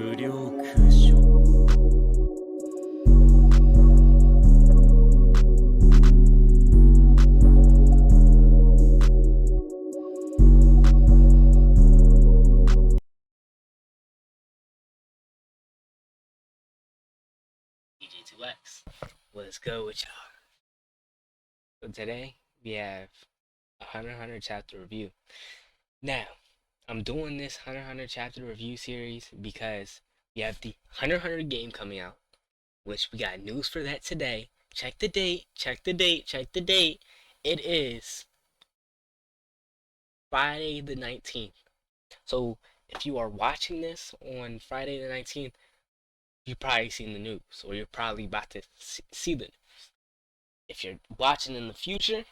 無料空所 EG2X. Let's go with y'all. So today we have a Hunter x Hunter chapter review. Now, I'm doing this Hunter x Hunter chapter review series because we have the Hunter x Hunter game coming out, which we got news for that today. Check the date, check the date, check the date. It is Friday the 19th. So if you are watching this on Friday the 19th, you've probably seen the news, or you're probably about to see the news. If you're watching in the future,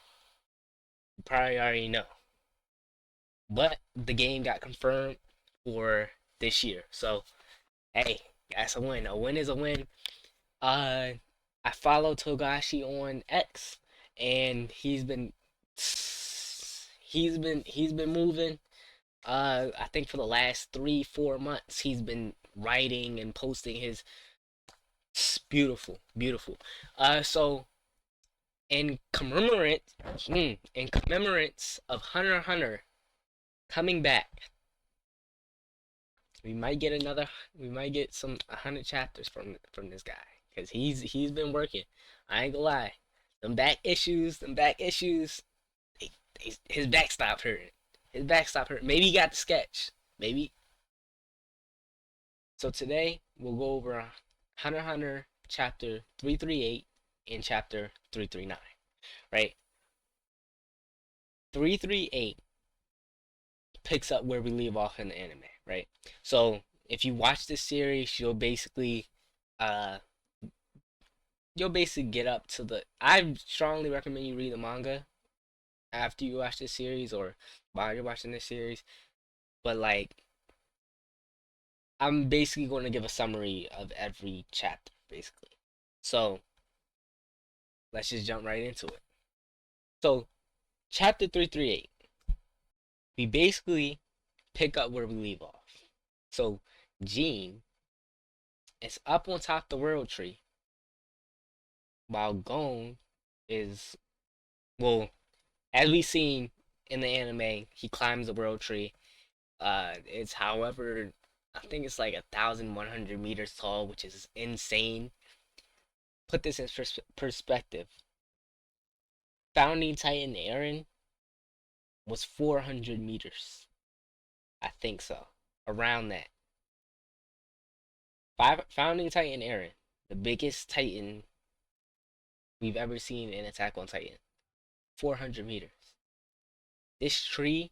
you probably already know. But the game got confirmed for this year. So, hey, that's a win. A win is a win. Uh, I follow Togashi on X, and he's been moving. I think for the last 3-4 months, he's been writing and posting his. It's beautiful, beautiful. So in commemorates of Hunter x Hunter coming back, we might get another. We might get some 100 chapters from this guy because he's been working. I ain't gonna lie, them back issues, his back stopped hurting. His back stopped hurting. Maybe he got the sketch. Maybe. So today we'll go over Hunter x Hunter chapter 338 and chapter 339. Right. 338 picks up where we leave off in the anime, right? So if you watch this series, uh you'll basically get up to the. I strongly recommend you read the manga after you watch this series or while you're watching this series. But like, I'm basically going to give a summary of every chapter, basically. So let's just jump right into it. So chapter 338, we basically pick up where we leave off. So Gene is up on top of the world tree while Gon is, well, as we seen in the anime, he climbs the world tree. It's however, I think it's like 1,100 meters tall, which is insane. Put this in perspective. Founding Titan Eren was 400 meters. I think so, around that. Founding Titan Eren, the biggest Titan we've ever seen in Attack on Titan, 400 meters. This tree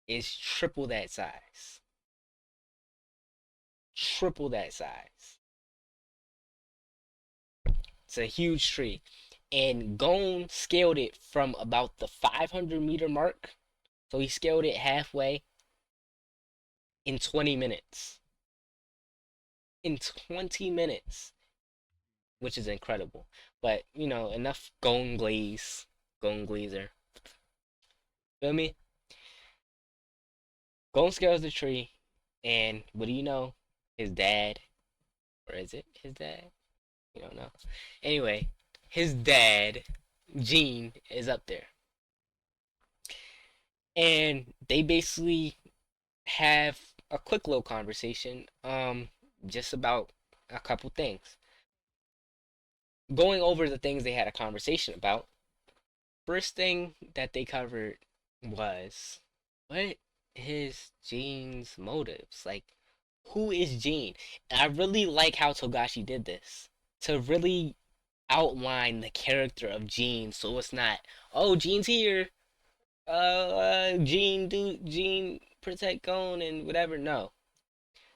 is triple that size. Triple that size. It's a huge tree. And Gon scaled it from about the 500-meter mark. So he scaled it halfway in 20 minutes. In 20 minutes. Which is incredible. But, enough Gon glaze. Gon glazer. Feel me? Gon scales the tree. And what do you know? His dad. Or is it his dad? You don't know. Anyway, his dad, Gene, is up there. And they basically have a quick little conversation, just about a couple things. Going over the things they had a conversation about, first thing that they covered was, what is Gene's motives? Like, who is Gene? And I really like how Togashi did this to really outline the character of Gene, so it's not, oh, Gene's here, Gene protect Gon and whatever. No,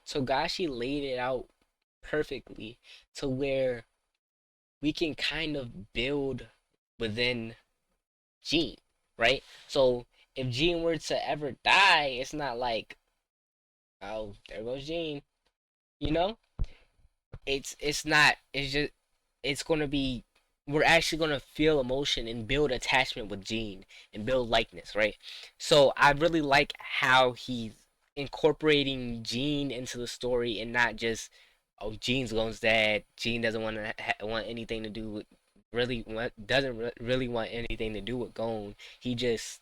Togashi laid it out perfectly to where we can kind of build within Gene, right? So if Gene were to ever die, it's not like, oh, there goes Gene, you know? It's not. It's just, it's gonna be, we're actually gonna feel emotion and build attachment with Gene and build likeness, right? So I really like how he incorporating Gene into the story and not just, oh, Gene's Gon's dad. Gene doesn't want to want anything to do with doesn't really want anything to do with Gon. He just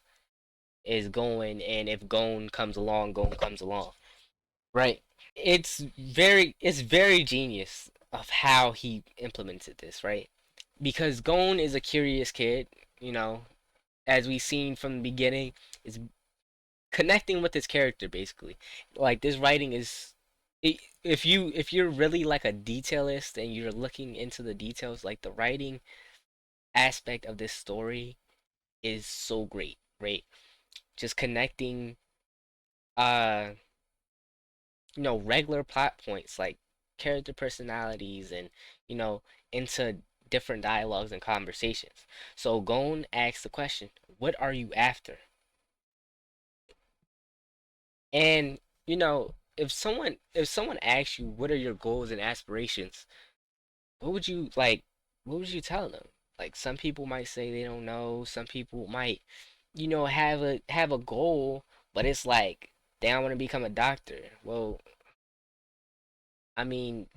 is going, and if Gon comes along, Gon comes along. Right. It's very genius of how he implemented this, right? Because Gon is a curious kid, you know, as we've seen from the beginning, is connecting with his character basically. Like this writing is, if you're really like a detailist and you're looking into the details, like the writing aspect of this story is so great, right? Just connecting uh regular plot points like character personalities and, you know, into different dialogues and conversations. So Gon asks the question, "What are you after?" And, if someone asks you, "What are your goals and aspirations?" What would you like? What would you tell them? Like some people might say they don't know. Some people might, have a goal, but it's like they don't want to become a doctor. Well, I mean,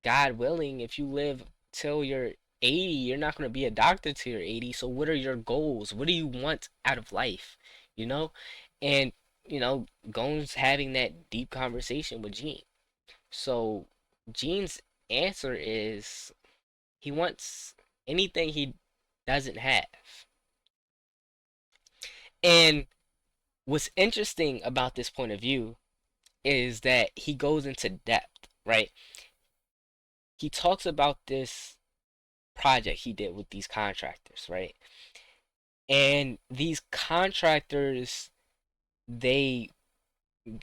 God willing, if you live till you're 80, you're not going to be a doctor till you're 80. So what are your goals? What do you want out of life? You know? And, Gon's having that deep conversation with Gene. So Gene's answer is he wants anything he doesn't have. And what's interesting about this point of view is that he goes into depth, right? He talks about this project he did with these contractors, right? And these contractors, they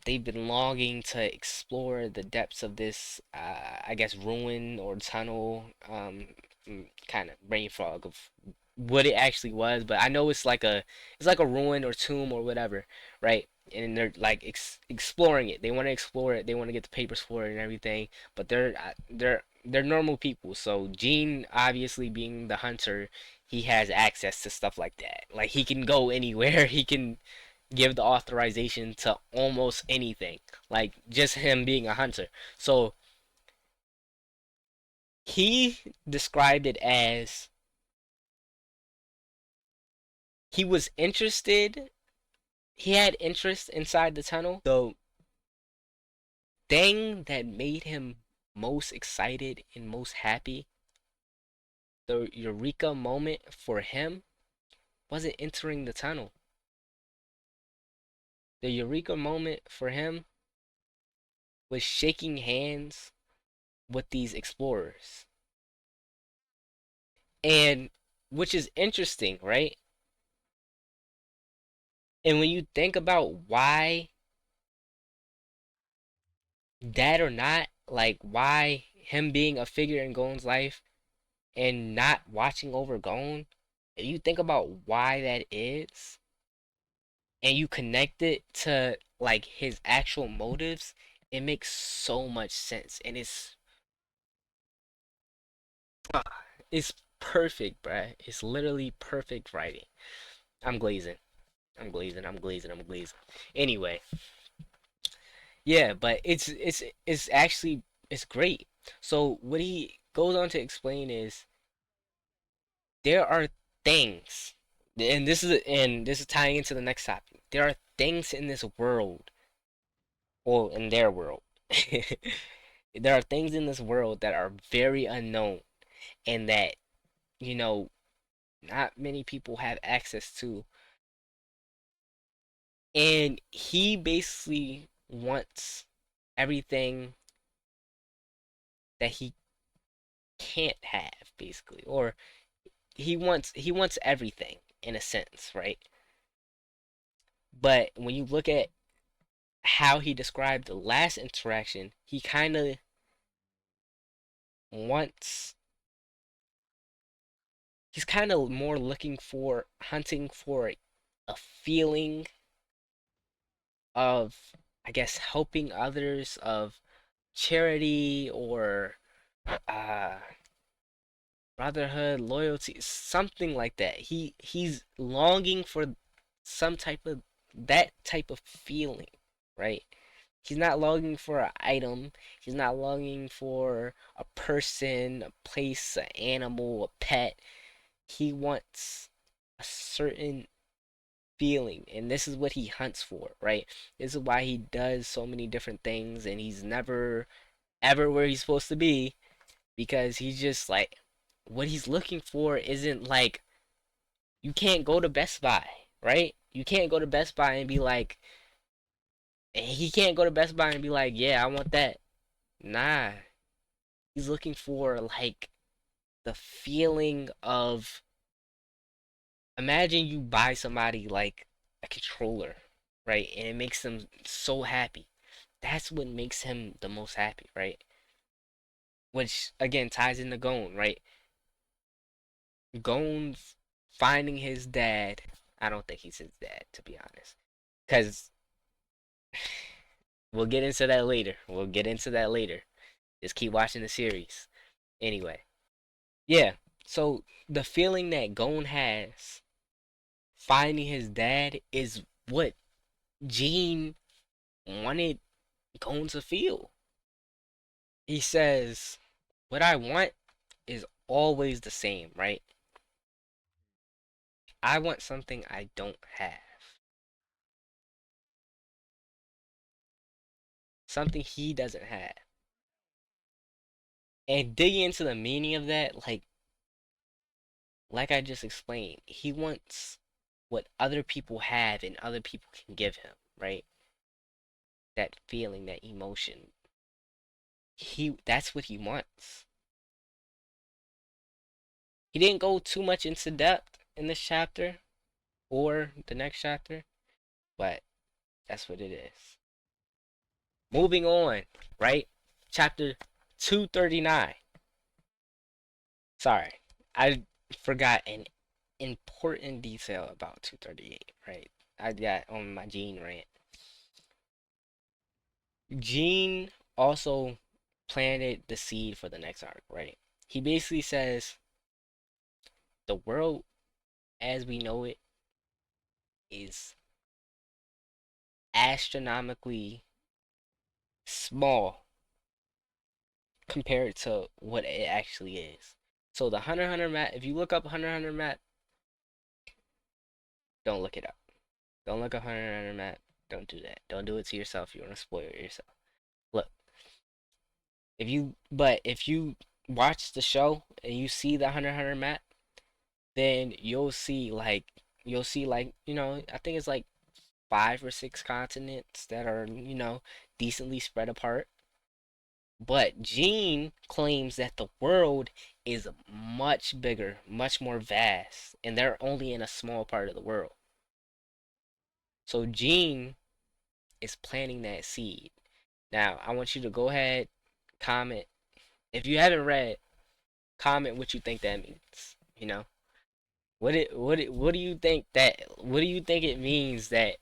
they've been longing to explore the depths of this, I guess, ruin or tunnel, kind of brain fog of what it actually was. But I know it's like a ruin or tomb or whatever, right? And they're like exploring it. They want to explore it. They want to get the papers for it and everything. But they're normal people. So Gene, obviously being the hunter, he has access to stuff like that. Like he can go anywhere. He can give the authorization to almost anything, like just him being a hunter. So he described it as he was interested, he had interest inside the tunnel. The thing that made him most excited and most happy, the eureka moment for him, wasn't entering the tunnel. The eureka moment for him was shaking hands with these explorers. And which is interesting, right? And when you think about why that or not, like why him being a figure in Gon's life and not watching over Gon, if you think about why that is, and you connect it to like his actual motives, it makes so much sense. And it's perfect, bruh. It's literally perfect writing. I'm glazing. I'm glazing. I'm glazing. I'm glazing. Anyway, yeah, but it's actually it's great. So what he goes on to explain is there are things, and this is tying into the next topic. There are things in this world, or in their world. There are things in this world that are very unknown and that, you know, not many people have access to. And he basically wants everything that he can't have, basically, or he wants everything in a sense, right? But when you look at how he described the last interaction, he kind of wants he's kind of more looking for hunting for a feeling of, I guess, helping others, of charity or uh brotherhood, loyalty, something like that. He's longing for some type of that type of feeling, right? He's not longing for an item. He's not longing for a person, a place, an animal, a pet. He wants a certain feeling, and this is what he hunts for, right? This is why he does so many different things, and he's never ever where he's supposed to be, because he's just like, what he's looking for isn't like, you can't go to Best Buy, right? You can't go to Best Buy and be like, he can't go to Best Buy and be like, yeah, I want that. Nah, he's looking for like the feeling of, imagine you buy somebody like a controller, right? And it makes them so happy. That's what makes him the most happy, right? Which again ties into Gon, right? Gon finding his dad. I don't think he's his dad, to be honest. Because we'll get into that later. We'll get into that later. Just keep watching the series. Anyway, yeah. So the feeling that Gon has finding his dad is what Gene wanted Gon to feel. He says, what I want is always the same, right? I want something I don't have. Something he doesn't have. And digging into the meaning of that, like I just explained, he wants what other people have and other people can give him, right? That feeling, that emotion. That's what he wants. He didn't go too much into depth in this chapter or the next chapter, but that's what it is. Moving on, right? Chapter 239. Sorry, I forgot an important detail about 238, right? I got on my Gene rant. Gene also planted the seed for the next arc, right? He basically says the world as we know it is astronomically small compared to what it actually is. So the Hunter x Hunter map, if you look up Hunter x Hunter map, don't look it up. Don't look up Hunter x Hunter map. Don't do that. Don't do it to yourself. You want to spoil it yourself. Look, if you watch the show and you see the Hunter x Hunter map, then you'll see like, I think it's like 5 or 6 continents that are, decently spread apart. But Gene claims that the world is much bigger, much more vast, and they're only in a small part of the world. So Gene is planting that seed. Now, I want you to go ahead, comment. If you haven't read, comment what you think that means. What do you think it means that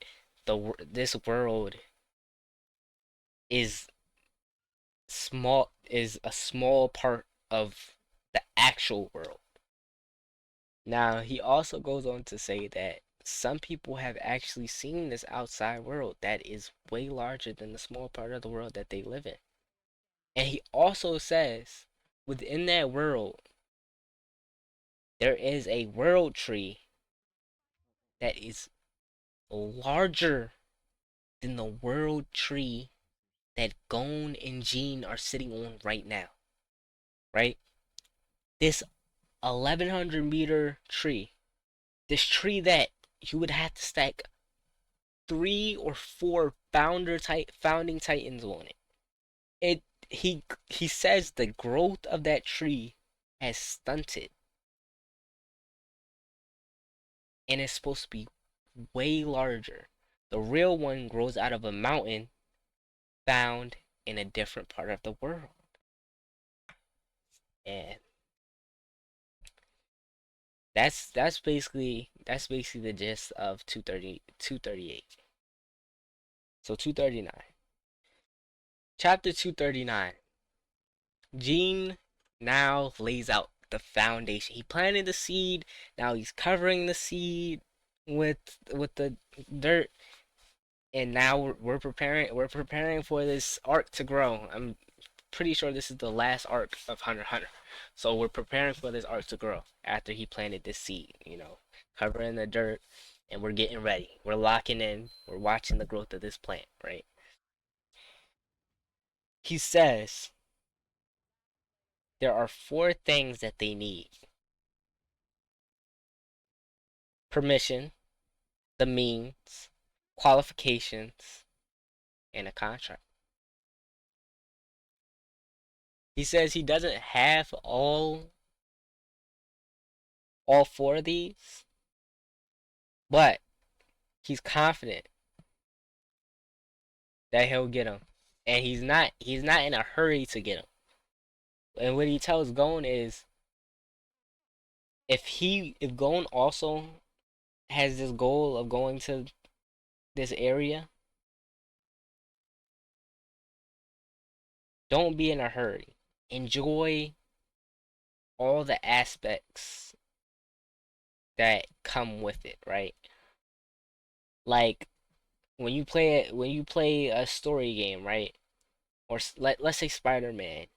this world is is a small part of the actual world. Now, he also goes on to say that some people have actually seen this outside world that is way larger than the small part of the world that they live in. And he also says within that world, there is a world tree that is larger than the world tree that Gon and Jean are sitting on right now. Right? This 1100-meter tree. This tree that you would have to stack 3 or 4 founding titans on it. It he says the growth of that tree has stunted and it's supposed to be way larger. The real one grows out of a mountain found in a different part of the world. And that's basically the gist of 238. So 239. Chapter 239. Gene now lays out the foundation. He planted the seed. Now he's covering the seed with the dirt, and now we're preparing for this arc to grow. I'm pretty sure this is the last arc of Hunter x Hunter. So we're preparing for this arc to grow after he planted this seed, covering the dirt, and we're getting ready. We're locking in. We're watching the growth of this plant, right? He says there are four things that they need: permission, the means, qualifications, and a contract. He says he doesn't have all four of these, but he's confident that he'll get them, and he's not in a hurry to get them. And what he tells Gon is, if Gon also has this goal of going to this area, don't be in a hurry. Enjoy all the aspects that come with it, right? Like when you play a story game, right? Or let's say Spider-Man.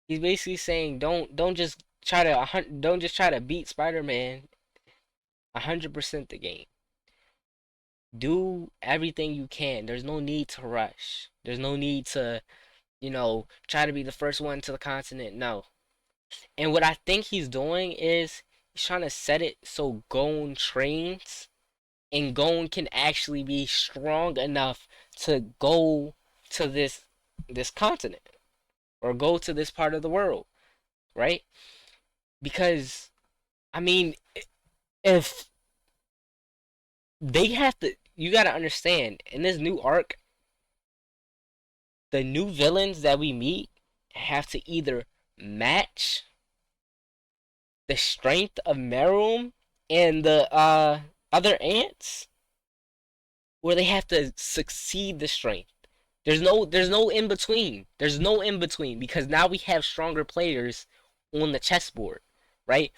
He's basically saying don't just try to beat Spider-Man 100% the game. Do everything you can. There's no need to rush. There's no need to, try to be the first one to the continent. No. And what I think he's doing is he's trying to set it so Gon trains and Gon can actually be strong enough to go to this continent or go to this part of the world, right? Because I mean, if they have to, you got to understand in this new arc, the new villains that we meet have to either match the strength of Meruem and the other ants, or they have to succeed the strength. There's no in between. There's no in between because now we have stronger players on the chessboard, right?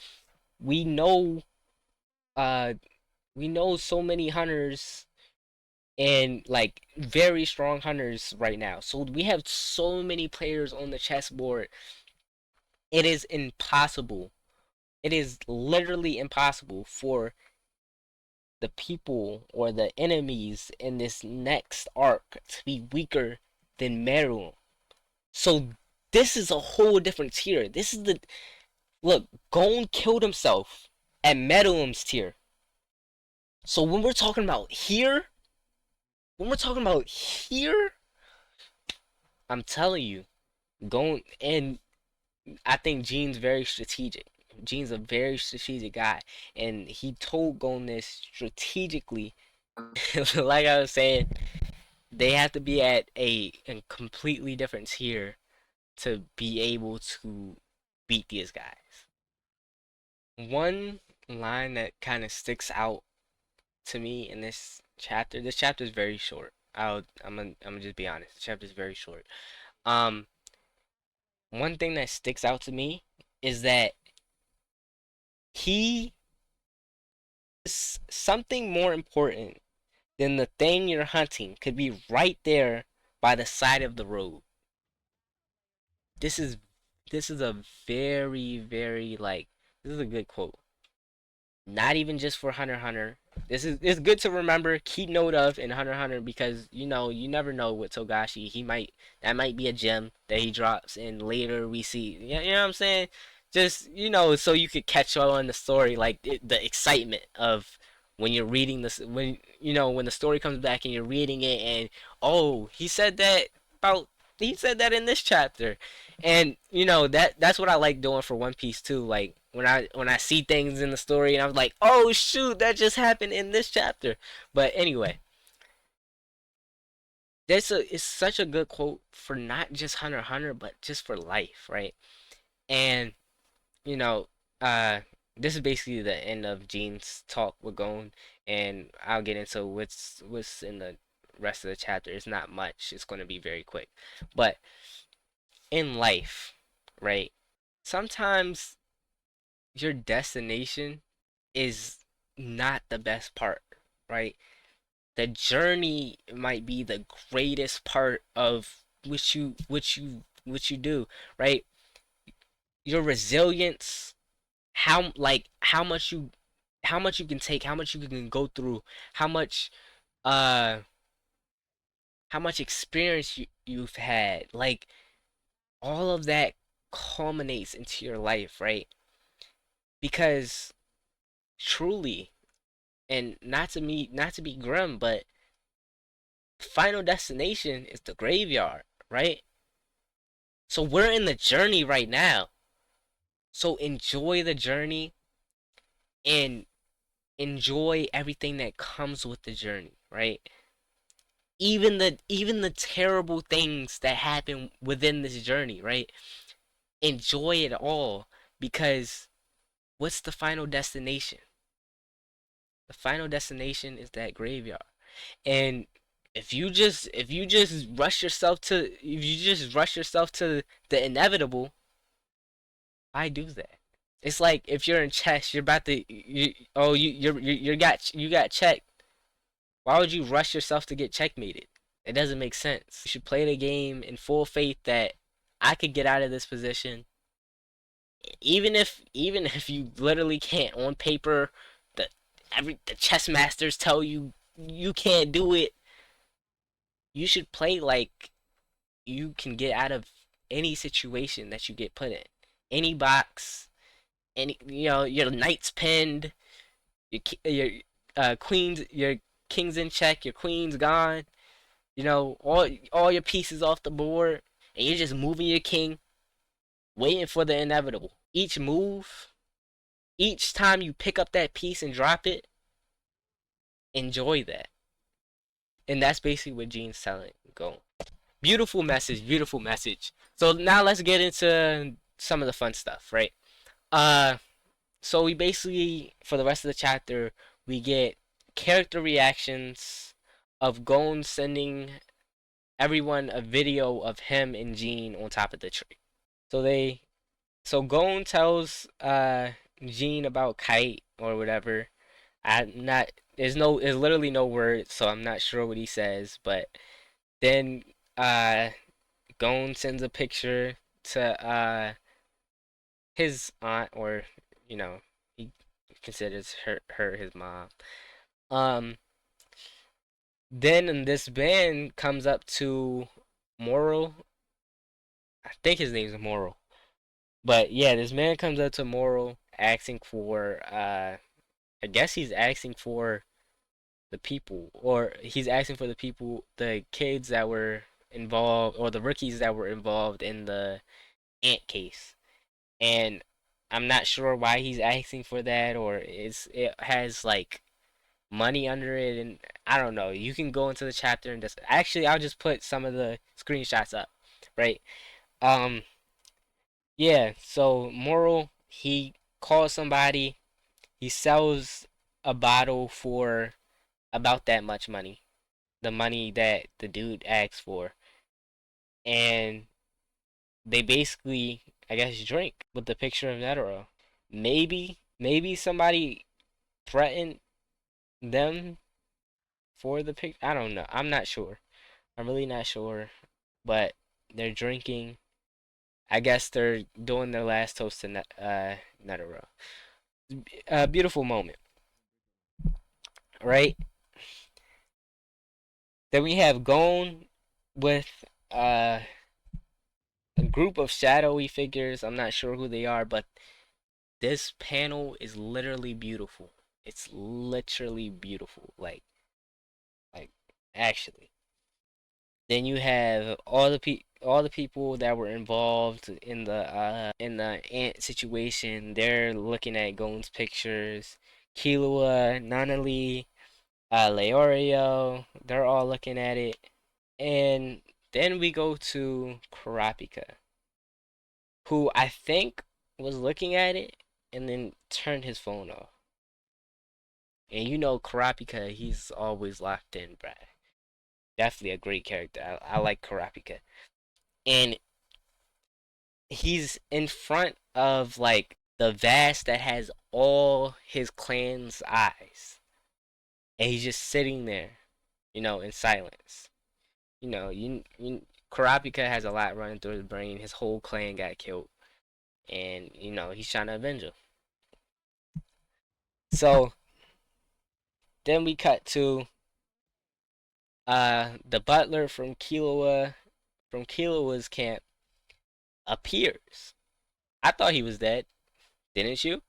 We know uh we know so many hunters and like very strong hunters right now. So we have so many players on the chessboard. It is impossible. It is literally impossible for the people or the enemies in this next arc to be weaker than Meru. So this is a whole different tier. This is the look. Gon killed himself at Meruem's tier. So when we're talking about here, I'm telling you, Gon and I think Gene's very strategic. Gene's a very strategic guy, and he told Gon this strategically. Like I was saying, they have to be at a completely different tier to be able to beat these guys. One line that kind of sticks out to me in this chapter is very short. I'm gonna just be honest. The chapter is very short. Um, one thing that sticks out to me is that he is something more important than the thing you're hunting could be right there by the side of the road. This is this is a very, very like this is a good quote. Not even just for Hunter x Hunter. This is it's good to remember, keep note of in Hunter x Hunter because you never know with Togashi. That might be a gem that he drops and later we see. You know what I'm saying? Just so you could catch on the story, like the excitement of when you're reading this, when the story comes back and you're reading it, and oh, about he said that in this chapter, and that's what I like doing for One Piece too. Like when I see things in the story and I'm like, oh shoot, that just happened in this chapter. But anyway, it's such a good quote for not just Hunter x Hunter, but just for life, right? And you know, uh, this is basically the end of Gene's talk with Gon, and I'll get into what's in the rest of the chapter. It's not much. It's going to be very quick, but in life, right? Sometimes your destination is not the best part, right? the journey might be the greatest part of which you do, right? Your resilience, how much you can take, how much you can go through, how much uh how much experience you've had, like all of that culminates into your life, right? Because truly, and not to be grim, but final destination is the graveyard, right? So we're in the journey right now. So enjoy the journey and enjoy everything that comes with the journey, right? Even the terrible things that happen within this journey, right? Enjoy it all, because what's the final destination? The final destination is that graveyard. And if you just rush yourself to the inevitable, why do that? It's like if you're in chess, you're about to you got checked. Why would you rush yourself to get checkmated? It doesn't make sense. You should play the game in full faith that I could get out of this position, even if you literally can't on paper. The chess masters tell you you can't do it. You should play like you can get out of any situation that you get put in, any box, any your knight's pinned, your queens, your king's in check, your queen's gone. All your pieces off the board, and you're just moving your king, waiting for the inevitable. Each move, each time you pick up that piece and drop it, enjoy that. And that's basically what Gene's telling. Go. Beautiful message, beautiful message. So now let's get into some of the fun stuff, right? Uh, so we basically, for the rest of the chapter, we get character reactions of Gon sending everyone a video of him and Gene on top of the tree. So Gon tells Gene about Kite or whatever. I'm not there's literally no words, so I'm not sure what he says, but then Gon sends a picture to his aunt, or he considers her his mom. Um then this band comes up to Moral. I think his name's Moral. But yeah, this man comes up to Moral asking for I guess he's asking for the people, or he's asking for the people, the kids that were involved, or the rookies that were involved in the ant case. And I'm not sure why he's asking for that, or it has like money under it, and I don't know. You can go into the chapter and just actually I'll just put some of the screenshots up, right? Um yeah, so Moral, he calls somebody, he sells a bottle for about that much money, the money that the dude asked for, and they basically, I guess, drink with the picture of Netero. Maybe somebody threatened them for the pic. I don't know. I'm not sure. I'm really not sure. But they're drinking. I guess they're doing their last toast to Netero. A beautiful moment, right? Then we have Gon with a group of shadowy figures. I'm not sure who they are, but this panel is literally beautiful. It's literally beautiful. Like actually. Then you have all the people that were involved in the ant situation. They're looking at Gon's pictures. Killua, Nanali, Leorio, they're all looking at it. And then we go to Kurapika, who I think was looking at it and then turned his phone off. And Kurapika, he's always locked in, bruh. Definitely a great character. I like Kurapika. And he's in front of like the vast that has all his clan's eyes. And he's just sitting there. in silence. Kurapika has a lot running through his brain. His whole clan got killed, and he's trying to avenge him. So then we cut to the butler from Killua's camp appears. I thought he was dead, didn't you?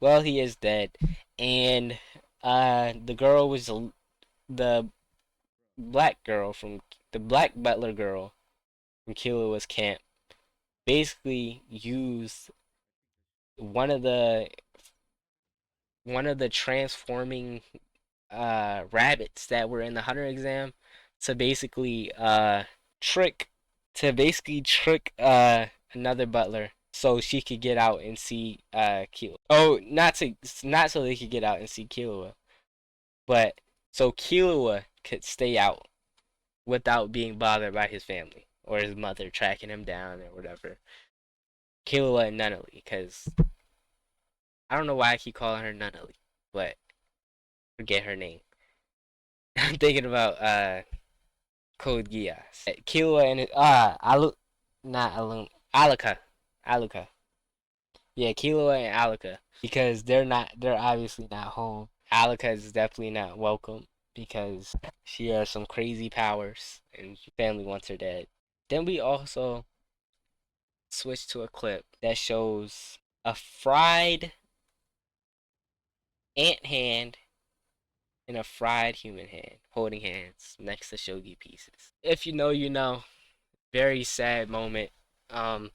Well, he is dead, and the girl was the black girl from the black butler girl from Killua's camp. Basically, used one of the one of the transforming rabbits that were in the hunter exam to basically trick trick another butler so she could get out and see Killua. Oh, not so they could get out and see Killua, but so Killua could stay out without being bothered by his family or his mother tracking him down or whatever. Killua and Nunnally, because I don't know why I keep calling her Nunnally, but forget her name. I'm thinking about Code Geass. Killua and not Aluka. Aluka. Yeah, Killua and Aluka. Because they're obviously not home. Aluka is definitely not welcome because she has some crazy powers and family wants her dead. Then we also switch to a clip that shows a fried ant hand and a fried human hand holding hands next to shogi pieces. If you know, you know. Very sad moment. Um,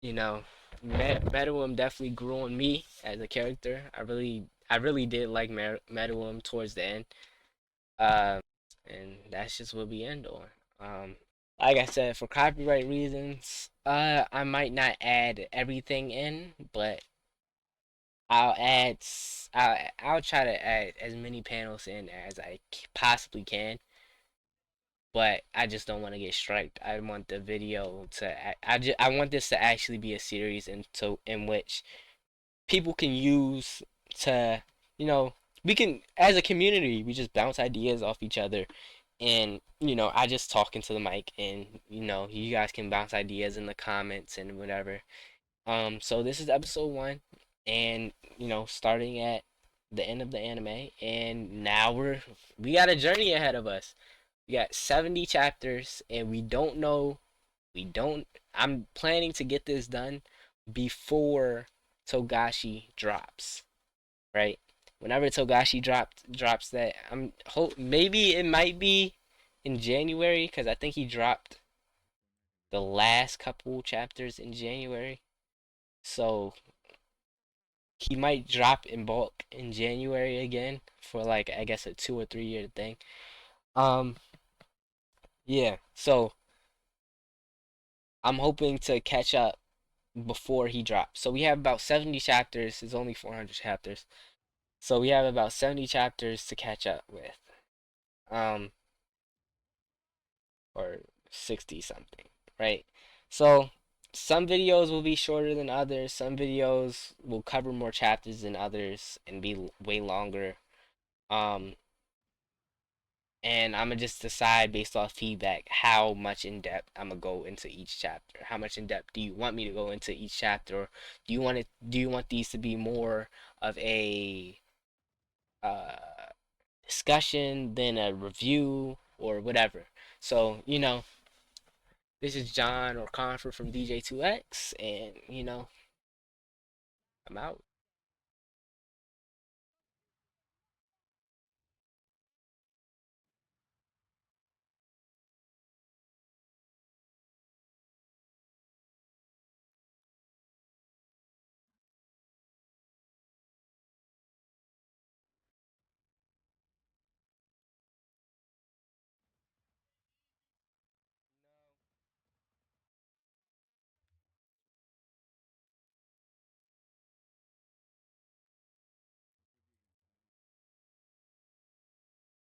you know, Meruem definitely grew on me as a character. I really did like Meruem towards the end. And that's just what we end on. Like I said, for copyright reasons, I might not add everything in, but I'll add, I'll try to add as many panels in as I possibly can, but I just don't want to get striked. I want the video to I want this to actually be a series in which people can use to, you know, we can as a community, we just bounce ideas off each other, and I just talk into the mic, and you guys can bounce ideas in the comments and whatever. So this is episode 1, and starting at the end of the anime, and now we got a journey ahead of us. We got 70 chapters, and we don't know. We don't. I'm planning to get this done before Togashi drops, right? Whenever Togashi drops that, I'm hope maybe it might be in January because I think he dropped the last couple chapters in January. So he might drop in bulk in January again for like I guess a 2 or 3 year thing. Um, yeah. So I'm hoping to catch up before he drops. So we have about 70 chapters. It's only 400 chapters. So we have about 70 chapters to catch up with. Um, or 60 something, right? So some videos will be shorter than others. Some videos will cover more chapters than others and be way longer. Um, and I'm gonna just decide based off feedback how much in depth I'm gonna go into each chapter. How much in depth do you want me to go into each chapter? Or do you want these to be more of a uh, discussion than a review or whatever? So this is John or Confer from DJ2X, and I'm out.